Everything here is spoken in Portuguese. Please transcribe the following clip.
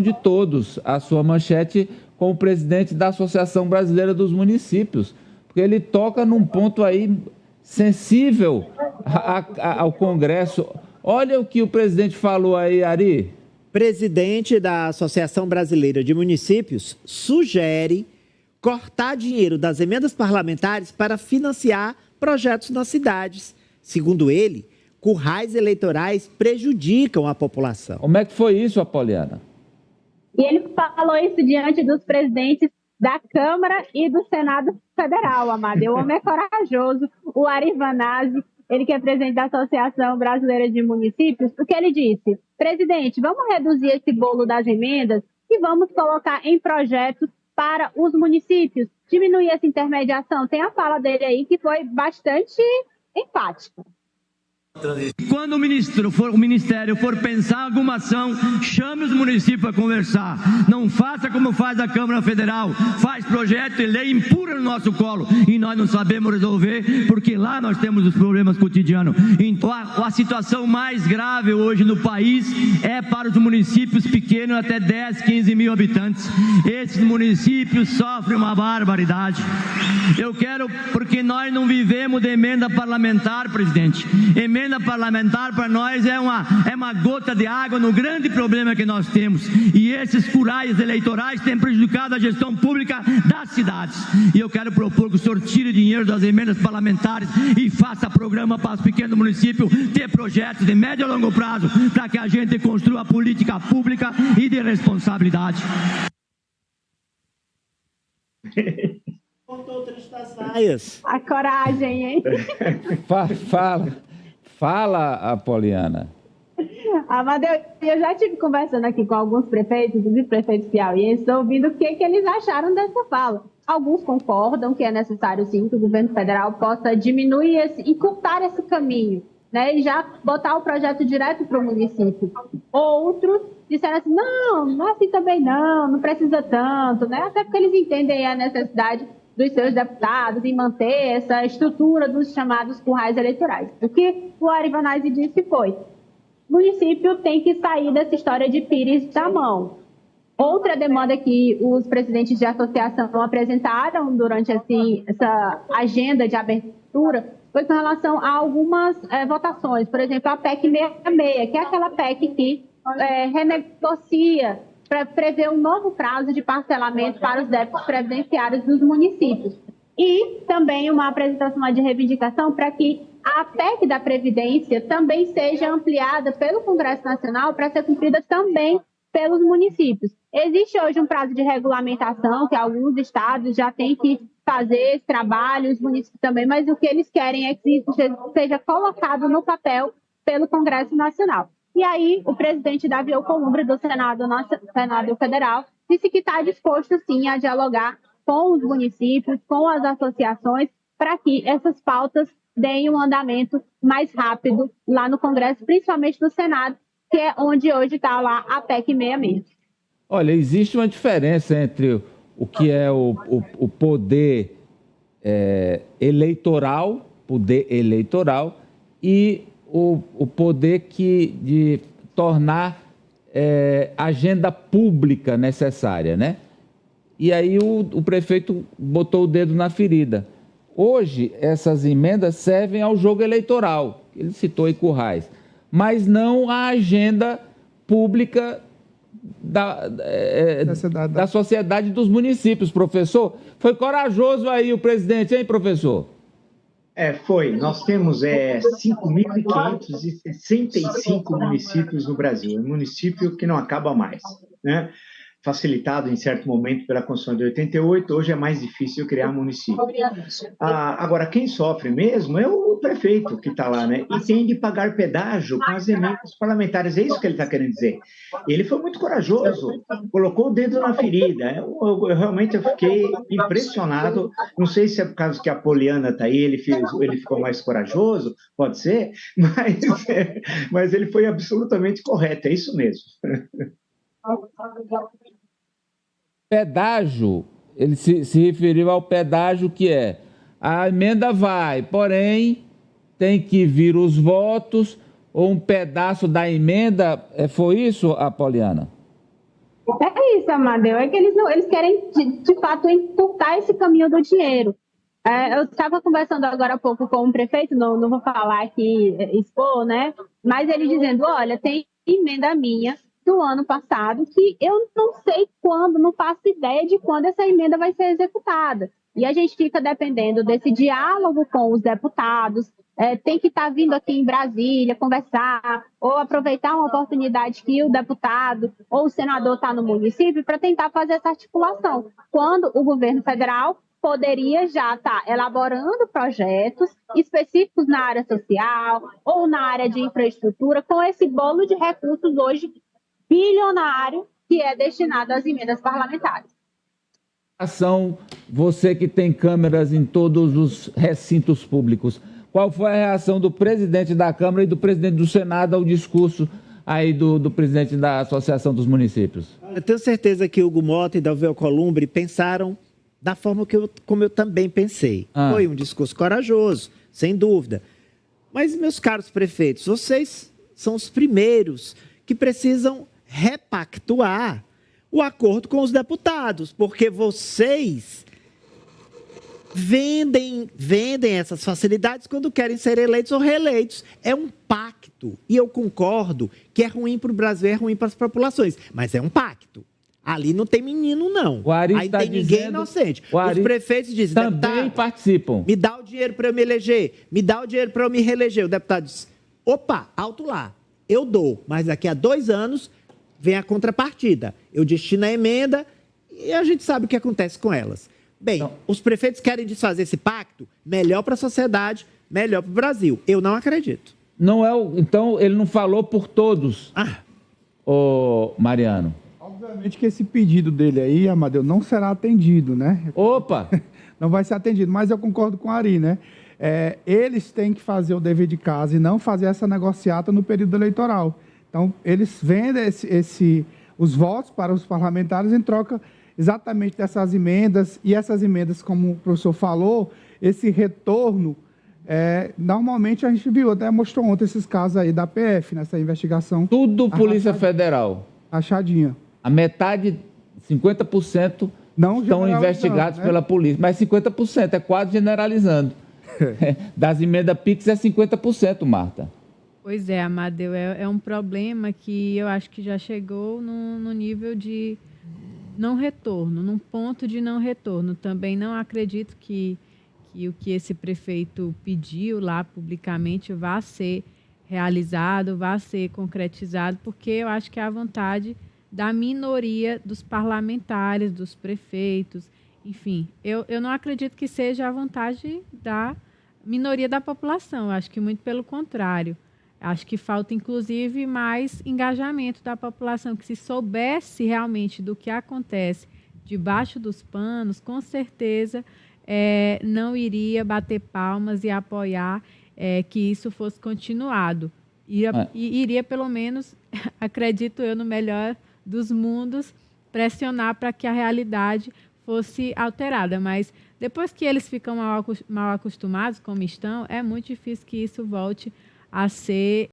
de todos, a sua manchete com o presidente da Associação Brasileira dos Municípios, porque ele toca num ponto aí sensível ao Congresso. Olha o que o presidente falou aí, Ari. Presidente da Associação Brasileira de Municípios sugere cortar dinheiro das emendas parlamentares para financiar projetos nas cidades. Segundo ele, currais eleitorais prejudicam a população. Como é que foi isso, Apoliana? E ele falou isso diante dos presidentes da Câmara e do Senado Federal, Amadeu. O homem é corajoso, o Ari Vanazzi, ele que é presidente da Associação Brasileira de Municípios, porque ele disse: presidente, vamos reduzir esse bolo das emendas e vamos colocar em projetos para os municípios, diminuir essa intermediação. Tem a fala dele aí que foi bastante enfática. Quando o Ministério for pensar alguma ação, chame os municípios para conversar. Não faça como faz a Câmara Federal, faz projeto e lei, empurra no nosso colo e nós não sabemos resolver, porque lá nós temos os problemas cotidianos. Então a situação mais grave hoje no país é para os municípios pequenos, até 10, 15 mil habitantes. Esses municípios sofrem uma barbaridade. Eu quero, porque nós não vivemos de emenda parlamentar, presidente. Emenda parlamentar para nós é uma gota de água no grande problema que nós temos. E esses curais eleitorais têm prejudicado a gestão pública das cidades. E eu quero propor que o senhor tire dinheiro das emendas parlamentares e faça programa para os pequenos municípios ter projetos de médio e longo prazo para que a gente construa política pública e de responsabilidade. A coragem, hein? Fala, Apoliana. Amadeu, eu já estive conversando aqui com alguns prefeitos, os prefeitos piauienses, ouvindo o que eles acharam dessa fala. Alguns concordam que é necessário, sim, que o governo federal possa diminuir, encurtar esse caminho, né, e já botar o projeto direto para o município. Outros disseram assim: não é assim também não precisa tanto, né, até porque eles entendem a necessidade dos seus deputados em manter essa estrutura dos chamados currais eleitorais. O que o Ari Vanazzi disse foi: o município tem que sair dessa história de pires da mão. Outra demanda que os presidentes de associação apresentaram durante essa agenda de abertura foi com relação a algumas votações. Por exemplo, a PEC 66, que é aquela PEC que renegocia para prever um novo prazo de parcelamento para os débitos previdenciários dos municípios. E também uma apresentação de reivindicação para que a PEC da Previdência também seja ampliada pelo Congresso Nacional para ser cumprida também pelos municípios. Existe hoje um prazo de regulamentação que alguns estados já têm que fazer esse trabalho, os municípios também, mas o que eles querem é que isso seja colocado no papel pelo Congresso Nacional. E aí, o presidente Davi Alcolumbre, do Senado Federal, disse que está disposto, sim, a dialogar com os municípios, com as associações, para que essas pautas deem um andamento mais rápido lá no Congresso, principalmente no Senado, que é onde hoje está lá a PEC 66. Olha, existe uma diferença entre o que é o poder eleitoral e o poder de tornar agenda pública necessária, né? E aí o prefeito botou o dedo na ferida. Hoje, essas emendas servem ao jogo eleitoral, ele citou aí currais, mas não à agenda pública da sociedade dos municípios, professor. Foi corajoso aí o presidente, hein, professor? Foi. Nós temos 5.565 municípios no Brasil. É um município que não acaba mais, né? Facilitado em certo momento pela Constituição de 88, hoje é mais difícil criar município. Agora, quem sofre mesmo é o prefeito que está lá, né? E tem de pagar pedágio com as emendas parlamentares. É isso que ele está querendo dizer. Ele foi muito corajoso, colocou o dedo na ferida. Eu realmente fiquei impressionado. Não sei se é por causa que a Apoliana está aí, ele ficou mais corajoso, pode ser, mas ele foi absolutamente correto, é isso mesmo. Pedágio, ele se referiu ao pedágio que a emenda vai, porém tem que vir os votos ou um pedaço da emenda, foi isso, Apoliana? É isso, Amadeu, é que eles querem, de fato, encurtar esse caminho do dinheiro. Eu estava conversando agora há pouco com o prefeito, não vou falar aqui, expor, né? Mas ele dizendo, olha, tem emenda minha do ano passado que eu não sei quando, não faço ideia de quando essa emenda vai ser executada. E a gente fica dependendo desse diálogo com os deputados, tem que estar vindo aqui em Brasília conversar, ou aproveitar uma oportunidade que o deputado ou o senador está no município para tentar fazer essa articulação. Quando o governo federal poderia já estar elaborando projetos específicos na área social ou na área de infraestrutura, com esse bolo de recursos hoje bilionário que é destinado às emendas parlamentares. Você que tem câmeras em todos os recintos públicos, qual foi a reação do presidente da Câmara e do presidente do Senado ao discurso aí do presidente da Associação dos Municípios? Eu tenho certeza que Hugo Mota e Davi Alcolumbre pensaram da forma como eu também pensei. Foi um discurso corajoso, sem dúvida. Mas, meus caros prefeitos, vocês são os primeiros que precisam repactuar o acordo com os deputados, porque vocês vendem essas facilidades quando querem ser eleitos ou reeleitos. É um pacto. E eu concordo que é ruim para o Brasil, é ruim para as populações, mas é um pacto. Ali não tem menino, não. O Ari aí está tem ninguém dizendo, inocente. Os prefeitos dizem, também participam. Me dá o dinheiro para eu me eleger, me dá o dinheiro para eu me reeleger. O deputado diz, opa, alto lá, eu dou, mas daqui a 2 anos vem a contrapartida. Eu destino a emenda e a gente sabe o que acontece com elas. Bem, então, os prefeitos querem desfazer esse pacto, melhor para a sociedade, melhor para o Brasil. Eu não acredito. Então, ele não falou por todos, Mariano. Obviamente que esse pedido dele aí, Amadeu, não será atendido, né? Opa! Não vai ser atendido, mas eu concordo com o Ari, né? Eles têm que fazer o dever de casa e não fazer essa negociata no período eleitoral. Então, eles vendem os votos para os parlamentares em troca exatamente dessas emendas, e essas emendas, como o professor falou, esse retorno, normalmente a gente viu, até mostrou ontem esses casos aí da PF, nessa investigação. Tudo Polícia Federal. Achadinha. A metade, 50%, estão investigados pela polícia, mas 50% é quase generalizando. Das emendas PIX é 50%, Marta. Pois é, Amadeu, é um problema que eu acho que já chegou no nível de não retorno, num ponto de não retorno. Também não acredito que o que esse prefeito pediu lá publicamente vá ser realizado, vá ser concretizado, porque eu acho que é a vontade da minoria dos parlamentares, dos prefeitos, enfim. Eu não acredito que seja a vontade da minoria da população, eu acho que muito pelo contrário. Acho que falta, inclusive, mais engajamento da população, que se soubesse realmente do que acontece debaixo dos panos, com certeza não iria bater palmas e apoiar que isso fosse continuado. Iria, pelo menos, acredito eu, no melhor dos mundos, pressionar para que a realidade fosse alterada. Mas depois que eles ficam mal acostumados, como estão, é muito difícil que isso volte a ser